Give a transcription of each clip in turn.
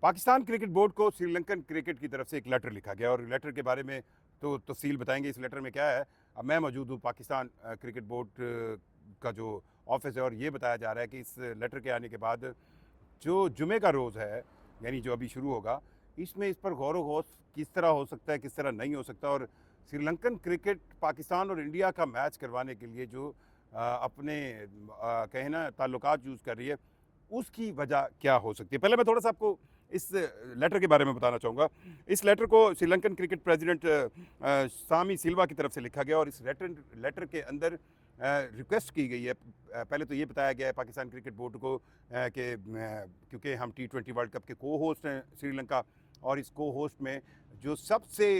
Pakistan cricket board को Sri Lankan cricket की तरफ से एक लेटर लिखा गया और लेटर के बारे में तो तफसील बताएंगे। इस लेटर में क्या है, अब मैं मौजूद हूँ पाकिस्तान क्रिकेट बोर्ड का जो ऑफिस है और ये बताया जा रहा है कि इस लेटर के आने के बाद जो जुमे का रोज़ है, यानी जो अभी शुरू होगा, इसमें इस पर गौर व गौस किस तरह हो सकता है, किस तरह नहीं हो सकता, और श्रीलंकन क्रिकेट पाकिस्तान और इंडिया का मैच करवाने के लिए जो अपने कहें ना ताल्लुकात यूज़ कर रही है, उसकी वजह क्या हो सकती है। पहले मैं थोड़ा सा आपको इस लेटर के बारे में बताना चाहूँगा। इस लेटर को श्रीलंकन क्रिकेट प्रेसिडेंट सामी सिल्वा की तरफ से लिखा गया और इस लेटर के अंदर रिक्वेस्ट की गई है। पहले तो ये बताया गया है पाकिस्तान क्रिकेट बोर्ड को कि क्योंकि हम T20 वर्ल्ड कप के को होस्ट हैं श्रीलंका, और इस को होस्ट में जो सबसे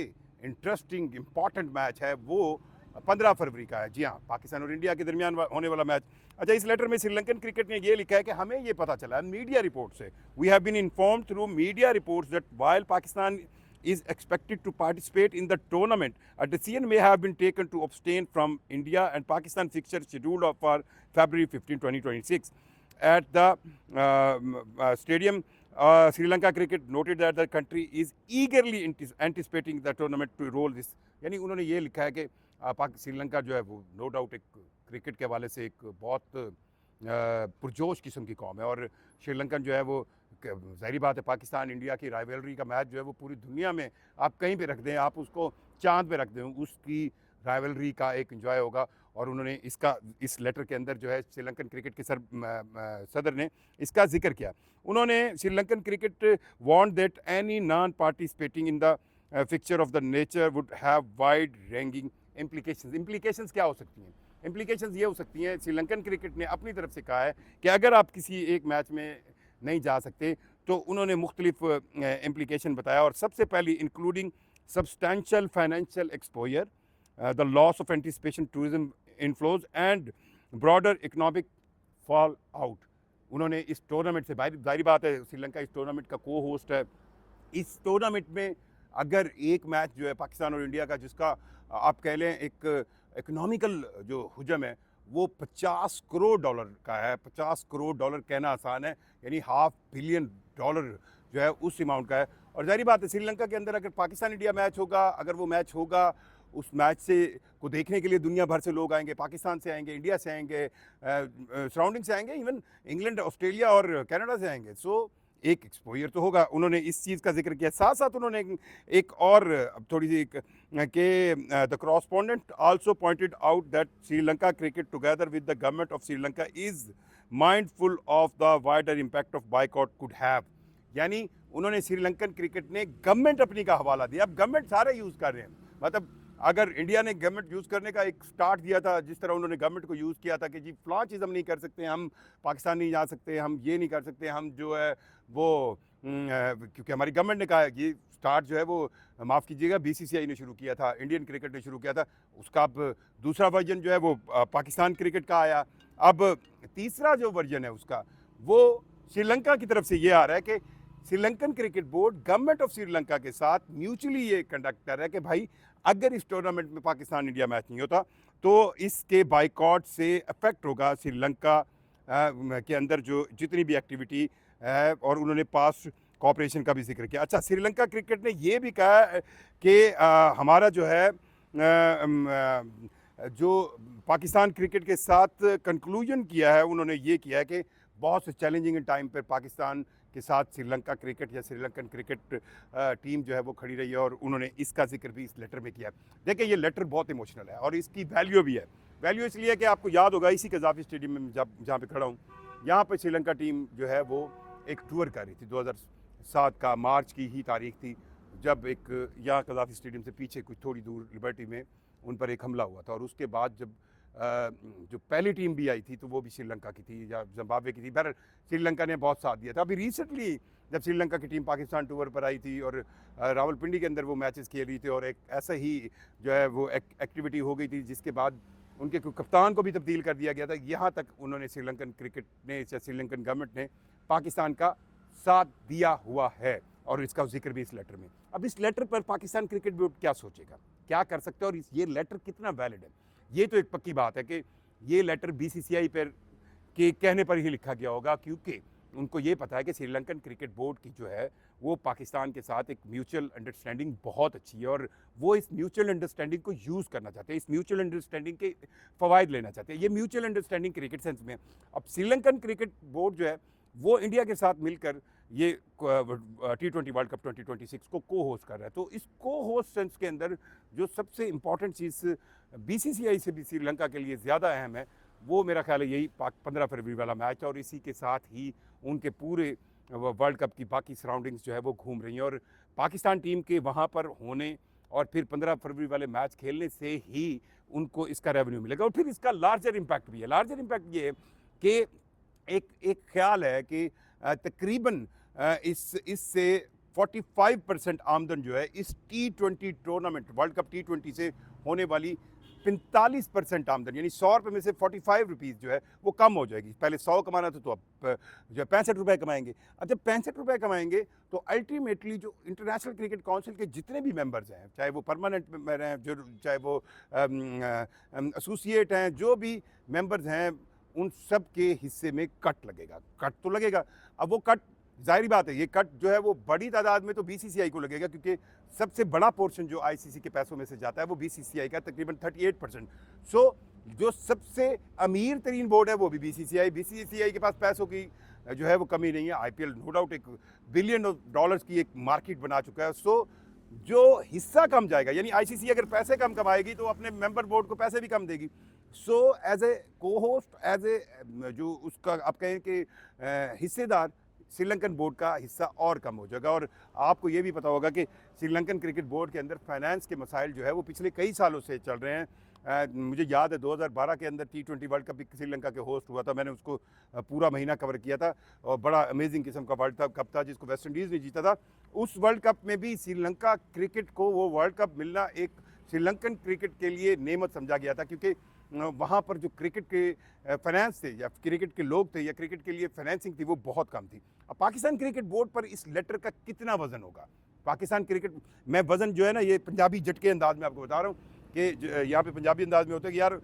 इंटरेस्टिंग इम्पॉर्टेंट मैच है वो 15 फरवरी का है। जी हाँ, पाकिस्तान और इंडिया के दरमियान होने वाला मैच। अच्छा, इस लेटर में श्रीलंकन क्रिकेट ने ये लिखा है कि हमें ये पता चला है मीडिया रिपोर्ट से, we have been informed through media reports that while Pakistan is expected to participate in the tournament, a decision may have been taken to abstain from India and Pakistan fixture scheduled for February 15, 2026. At the stadium, Sri Lanka Cricket noted that the country is eagerly anticipating the tournament to roll this. यानी उन्होंने ये लिखा है कि श्रीलंका जो है वो no doubt एक क्रिकेट के हवाले से एक बहुत पुरजोश किस्म की कौम है, और श्रीलंकन जो है वो ज़ाहिर बात है पाकिस्तान इंडिया की राइवलरी का मैच जो है वो पूरी दुनिया में आप कहीं पे रख दें, आप उसको चांद पे रख दें, उसकी राइवलरी का एक एंजॉय होगा। और उन्होंने इसका इस लेटर के अंदर जो है श्रीलंकन क्रिकेट के सदर ने इसका जिक्र किया। उन्होंने Sri Lankan cricket want that any non participating in the fixture of the nature would have wide ranging implications क्या हो सकती हैं? इम्प्लीकेशंस ये हो सकती हैं, श्रीलंकन क्रिकेट ने अपनी तरफ से कहा है कि अगर आप किसी एक मैच में नहीं जा सकते तो उन्होंने मुख्तलिफ इम्प्लीकेशन बताया, और सबसे पहली including substantial financial exposure, the loss of anticipation tourism inflows and broader economic fall out. उन्होंने इस टूर्नामेंट से, जाहिर बात है श्रीलंका इस टूर्नामेंट का को होस्ट है, इस टूर्नामेंट में अगर एक मैच जो है पाकिस्तान और इंडिया का, जिसका आप कह लें एक इकोनॉमिकल जो हुजम है वो $50 करोड़ का है। $50 करोड़ कहना आसान है, यानी $500 बिलियन जो है उस अमाउंट का है। और जाहिर बात है श्रीलंका के अंदर अगर पाकिस्तान इंडिया मैच होगा, अगर वो मैच होगा, उस मैच से को देखने के लिए दुनिया भर से लोग आएंगे, पाकिस्तान से आएंगे, इंडिया से आएंगे, सराउंडिंग से आएंगे, इवन इंग्लैंड, ऑस्ट्रेलिया और कनाडा से आएंगे। सो एक एक्सपोजर तो होगा। उन्होंने इस चीज़ का जिक्र किया, साथ साथ उन्होंने एक और थोड़ी सी कि the correspondent also pointed out that Sri Lanka cricket together with the government of Sri Lanka is mindful of the wider impact of boycott could have. यानी उन्होंने श्रीलंकन क्रिकेट ने गवर्नमेंट अपनी का हवाला दिया। अब गवर्नमेंट सारे यूज़ कर रहे हैं, मतलब अगर इंडिया ने गवर्नमेंट यूज़ करने का एक स्टार्ट दिया था, जिस तरह उन्होंने गवर्नमेंट को यूज़ किया था कि जी फ़लाँ चीज़ हम नहीं कर सकते, हम पाकिस्तान नहीं जा सकते, हम ये नहीं कर सकते, हम जो है वो क्योंकि हमारी गवर्नमेंट ने कहा है, ये स्टार्ट जो है वो माफ़ कीजिएगा BCCI ने शुरू किया था, इंडियन क्रिकेट ने शुरू किया था। उसका अब दूसरा वर्जन जो है वो पाकिस्तान क्रिकेट का आया। अब तीसरा जो वर्जन है उसका वो श्रीलंका की तरफ से ये आ रहा है कि Sri Lankan cricket board government of Sri Lanka के साथ म्यूचुअली ये कंडक्ट कर रहा है कि भाई अगर इस टूर्नामेंट में पाकिस्तान इंडिया मैच नहीं होता तो इसके बाइकआउट से अफेक्ट होगा श्रीलंका के अंदर जो जितनी भी एक्टिविटी है, और उन्होंने पास कोऑपरेशन का भी जिक्र किया। अच्छा, श्रीलंका क्रिकेट ने ये भी कहा कि हमारा जो है जो पाकिस्तान क्रिकेट के साथ कंक्लूजन किया है, उन्होंने ये किया है कि बहुत से चैलेंजिंग टाइम पर पाकिस्तान के साथ श्रीलंका क्रिकेट या श्रीलंकन क्रिकेट टीम जो है वो खड़ी रही है, और उन्होंने इसका जिक्र भी इस लेटर में किया। देखिए ये लेटर बहुत इमोशनल है और इसकी वैल्यू भी है। वैल्यू इसलिए कि आपको याद होगा इसी कज़ाफ़ी स्टेडियम में जहाँ पे खड़ा हूँ, यहाँ पे श्रीलंका टीम जो है वो एक टूर कर रही थी। 2007 का मार्च की ही तारीख थी जब एक यहाँ कज़ाफ़ी स्टेडियम से पीछे कुछ थोड़ी दूर लिबर्टी में उन पर एक हमला हुआ था, और उसके बाद जब जो पहली टीम भी आई थी तो वो भी श्रीलंका की थी या जिम्बाब्वे की थी। बहरहाल श्रीलंका ने बहुत साथ दिया था। अभी रिसेंटली जब श्रीलंका की टीम पाकिस्तान टूर पर आई थी और रावलपिंडी के अंदर वो मैचेस खेल रही थी, और एक ऐसा ही जो है वो एक्टिविटी हो गई थी जिसके बाद उनके कप्तान को भी तब्दील कर दिया गया था। यहाँ तक उन्होंने श्रीलंकन क्रिकेट ने या श्रीलंकन गवर्नमेंट ने पाकिस्तान का साथ दिया हुआ है, और इसका जिक्र भी इस लेटर में। अब इस लेटर पर पाकिस्तान क्रिकेट बोर्ड क्या सोचेगा, क्या कर सकते हैं, और ये लेटर कितना वैलिड है, ये तो एक पक्की बात है कि ये लेटर BCCI पर के कहने पर ही लिखा गया होगा, क्योंकि उनको ये पता है कि श्रीलंकन क्रिकेट बोर्ड की जो है वो पाकिस्तान के साथ एक म्यूचुअल अंडरस्टैंडिंग बहुत अच्छी है और वो इस म्यूचुअल अंडरस्टैंडिंग को यूज़ करना चाहते हैं, इस म्यूचुअल अंडरस्टैंडिंग के फ़वाइद लेना चाहते हैं। ये म्यूचुअल अंडरस्टैंडिंग क्रिकेट सेंस में अब श्रीलंकन क्रिकेट बोर्ड जो है वो इंडिया के साथ मिलकर ये T20 वर्ल्ड कप 2026 को होस्ट कर रहा है। तो इस होस्ट सेंस के अंदर जो सबसे इम्पॉर्टेंट चीज़ BCCI से भी श्रीलंका के लिए ज़्यादा अहम है वो मेरा ख्याल है यही 15 फरवरी वाला मैच है और इसी के साथ ही उनके पूरे वर्ल्ड कप की बाकी सराउंडिंग्स जो है वो घूम रही हैं और पाकिस्तान टीम के वहाँ पर होने और फिर 15 फरवरी वाले मैच खेलने से ही उनको इसका रेवेन्यू मिलेगा और फिर इसका लार्जर इम्पैक्ट भी है। लार्जर इम्पैक्ट ये है कि एक ख्याल है कि तकरीबन इससे 45% आमदन जो है इस T20 tournament world cup T20 से होने वाली 45% आमदन यानी 100 रुपये में से 45 रुपीज़ जो है वो कम हो जाएगी। पहले 100 कमाना था तो अब जो है 65 रुपये कमाएंगे। अब जब 65 रुपये कमाएंगे तो अल्टीमेटली जो इंटरनेशनल क्रिकेट काउंसिल के जितने भी मेंबर्स हैं, चाहे वो परमानेंट मेंबर हैं, जो चाहे वो एसोसिएट हैं, जो भी मेंबर्स हैं, उन सब के हिस्से में कट लगेगा। कट तो लगेगा। अब वो कट जाहिर बात है, ये कट जो है वो बड़ी तादाद में तो BCCI को लगेगा क्योंकि सबसे बड़ा पोर्शन जो ICC के पैसों में से जाता है वो BCCI का तकरीबन 38%। सो जो सबसे अमीर तरीन बोर्ड है वो भी BCCI के पास पैसों की जो है वो कमी नहीं है। IPL नो डाउट एक बिलियन डॉलर्स की एक मार्केट बना चुका है। सो जो हिस्सा कम जाएगा यानी ICC अगर पैसे कम कमाएगी तो अपने मेंबर बोर्ड को पैसे भी कम देगी। सो एज ए को होस्ट, एज ए जो उसका आप कहें कि हिस्सेदार, श्रीलंकन बोर्ड का हिस्सा और कम हो जाएगा। और आपको ये भी पता होगा कि श्रीलंकन क्रिकेट बोर्ड के अंदर फाइनेंस के मसाइल जो है वो पिछले कई सालों से चल रहे हैं। मुझे याद है 2012 के अंदर T20 वर्ल्ड कप भी श्रीलंका के होस्ट हुआ था। मैंने उसको पूरा महीना कवर किया था और बड़ा अमेजिंग किस्म का वर्ल्ड कप था जिसको वेस्ट इंडीज़ ने जीता था। उस वर्ल्ड कप में भी श्रीलंका क्रिकेट को वो वर्ल्ड कप मिलना एक श्रीलंकन क्रिकेट के लिए नेमत समझा गया था क्योंकि वहाँ पर जो क्रिकेट के फाइनेंस थे या क्रिकेट के लोग थे या क्रिकेट के लिए फाइनेंसिंग थी वो बहुत कम थी। अब पाकिस्तान क्रिकेट बोर्ड पर इस लेटर का कितना वजन होगा? पाकिस्तान क्रिकेट में वजन जो है ना, ये पंजाबी झटके अंदाज में आपको बता रहा हूँ कि यहाँ पे पंजाबी अंदाज में होता है कि यार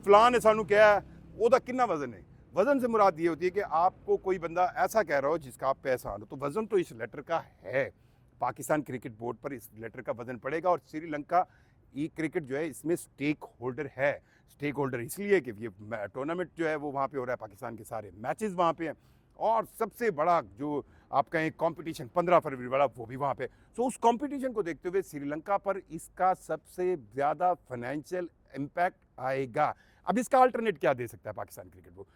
फलां ने सानू क्या है ओदा कितना वजन है। वजन से मुराद ये होती है कि आपको कोई बंदा ऐसा कह रहा हो जिसका आप पे एहसान हो, तो वजन तो इस लेटर का है। पाकिस्तान क्रिकेट बोर्ड पर इस लेटर का वजन पड़ेगा और श्रीलंका ई क्रिकेट जो है इसमें स्टेक होल्डर है। स्टेक होल्डर इसलिए कि ये टूर्नामेंट जो है वो वहाँ पे हो रहा है, पाकिस्तान के सारे मैचेस वहाँ पे हैं और सबसे बड़ा जो आप कहें कंपटीशन 15 फरवरी वाला वो भी वहाँ पे। सो उस कंपटीशन को देखते हुए श्रीलंका पर इसका सबसे ज़्यादा फाइनेंशियल इम्पैक्ट आएगा। अब इसका अल्टरनेट क्या दे सकता है पाकिस्तान क्रिकेट बोर्ड?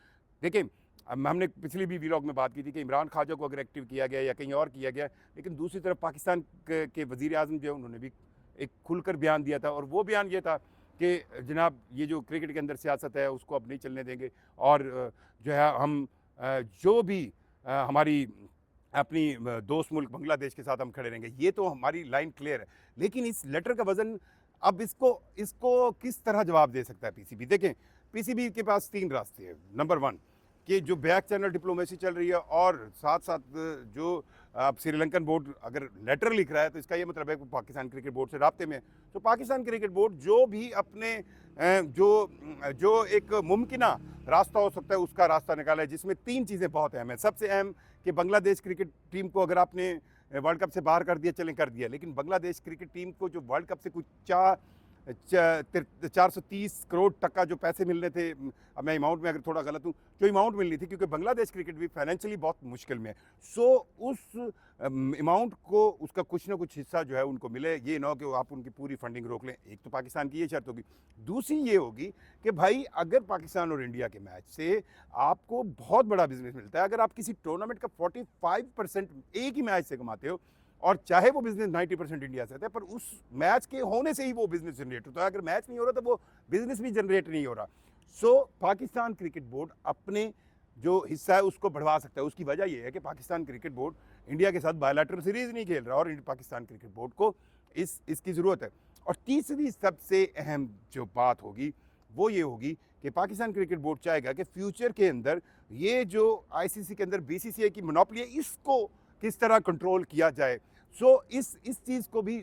देखिए, हमने पिछली भी व्लॉग में बात की थी कि इमरान ख्वाजा को अगर एक्टिव किया गया या कहीं और किया गया, लेकिन दूसरी तरफ पाकिस्तान के वज़ीर आज़म जो है उन्होंने भी एक खुलकर बयान दिया था और वो बयान ये था कि जनाब ये जो क्रिकेट के अंदर सियासत है उसको अब नहीं चलने देंगे और जो है हम जो भी हमारी अपनी दोस्त मुल्क बांग्लादेश के साथ हम खड़े रहेंगे। ये तो हमारी लाइन क्लियर है, लेकिन इस लेटर का वजन अब इसको किस तरह जवाब दे सकता है PCB? देखें, PCB के पास 3 रास्ते हैं। नंबर 1 कि जो बैक चैनल डिप्लोमेसी चल रही है और साथ साथ जो अब श्रीलंकन बोर्ड अगर लेटर लिख रहा है तो इसका ये मतलब है कि पाकिस्तान क्रिकेट बोर्ड से राब्ते में है। तो पाकिस्तान क्रिकेट बोर्ड जो भी अपने जो एक मुमकिना रास्ता हो सकता है उसका रास्ता निकाला है, जिसमें 3 चीज़ें बहुत अहम हैं। सबसे अहम कि बांग्लादेश क्रिकेट टीम को अगर आपने वर्ल्ड कप से बाहर कर दिया, चलें कर दिया, लेकिन बांग्लादेश क्रिकेट टीम को जो वर्ल्ड कप से कुछ 430 करोड़ तक का जो पैसे मिलने थे, अब मैं अमाउंट में अगर थोड़ा गलत हूँ, जो अमाउंट मिलनी थी क्योंकि बांग्लादेश क्रिकेट भी फाइनेंशियली बहुत मुश्किल में है। सो उस अमाउंट को उसका कुछ ना कुछ हिस्सा जो है उनको मिले, ये ना हो कि आप उनकी पूरी फंडिंग रोक लें। एक तो पाकिस्तान की ये शर्त होगी। दूसरी ये होगी कि भाई अगर पाकिस्तान और इंडिया के मैच से आपको बहुत बड़ा बिजनेस मिलता है, अगर आप किसी टूर्नामेंट का 45% एक ही मैच से कमाते हो और चाहे वो बिजनेस 90% इंडिया से आता है, पर उस मैच के होने से ही वो बिजनेस जनरेट होता है। अगर मैच नहीं हो रहा तो वो बिजनेस भी जनरेट नहीं हो रहा। सो पाकिस्तान क्रिकेट बोर्ड अपने जो हिस्सा है उसको बढ़वा सकता है। उसकी वजह यह है कि पाकिस्तान क्रिकेट बोर्ड इंडिया के साथ बायलैटरल सीरीज नहीं खेल रहा और पाकिस्तान क्रिकेट बोर्ड को इसकी ज़रूरत है। और तीसरी सबसे अहम जो बात होगी वो ये होगी कि पाकिस्तान क्रिकेट बोर्ड चाहेगा कि फ्यूचर के अंदर ये जो ICC के अंदर BCCI की मोनोपोली है इसको किस तरह कंट्रोल किया जाए। सो इस चीज़ को भी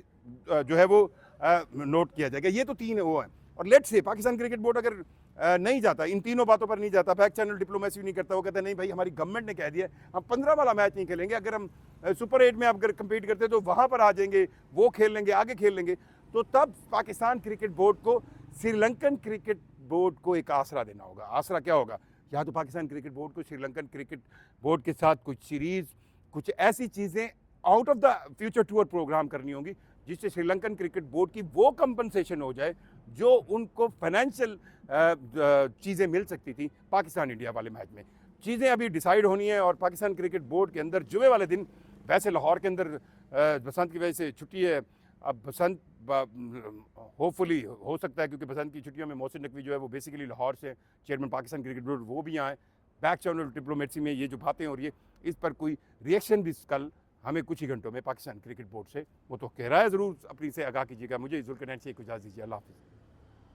जो है वो नोट किया जाएगा। ये तो 3 वो हैं। और let's say Pakistan cricket board अगर नहीं जाता, इन तीनों बातों पर नहीं जाता, बैक चैनल डिप्लोमेसी नहीं करता। वो कहता है नहीं भाई हमारी गवर्नमेंट ने कह दिया हम 15 वाला मैच नहीं खेलेंगे, अगर हम सुपर 8 में अगर कम्पीट करते तो वहाँ पर आ जाएंगे, वो खेल लेंगे, आगे खेल लेंगे। तो तब पाकिस्तान क्रिकेट बोर्ड को श्रीलंकन क्रिकेट बोर्ड को एक आसरा देना होगा। आसरा क्या होगा? या तो पाकिस्तान क्रिकेट बोर्ड को श्रीलंकन क्रिकेट बोर्ड के साथ कुछ सीरीज़, कुछ ऐसी चीज़ें out of the future tour programme करनी होंगी जिससे श्रीलंकन क्रिकेट बोर्ड की वो कंपनसेशन हो जाए जो उनको फाइनेंशियल चीज़ें मिल सकती थी पाकिस्तान इंडिया वाले मैच में। चीज़ें अभी डिसाइड होनी है और पाकिस्तान क्रिकेट बोर्ड के अंदर जुमे वाले दिन, वैसे लाहौर के अंदर बसंत की वजह से छुट्टी है, अब बसंत होपफुली हो सकता है क्योंकि बसंत की छुट्टियों में मोहसिन नकवी जो है वो बेसिकली लाहौर से, चेयरमैन पाकिस्तान क्रिकेट बोर्ड, वो भी आए। बैक चैनल डिप्लोमेसी में ये जो बातें हो रही है इस पर कोई रिएक्शन भी कल हमें कुछ ही घंटों में पाकिस्तान क्रिकेट बोर्ड से, वो तो कह रहा है ज़रूर अपनी से आगाह कीजिएगा। मुझे जुल्करनैन से इजाज़त दीजिए। अल्लाह हाफ़िज़।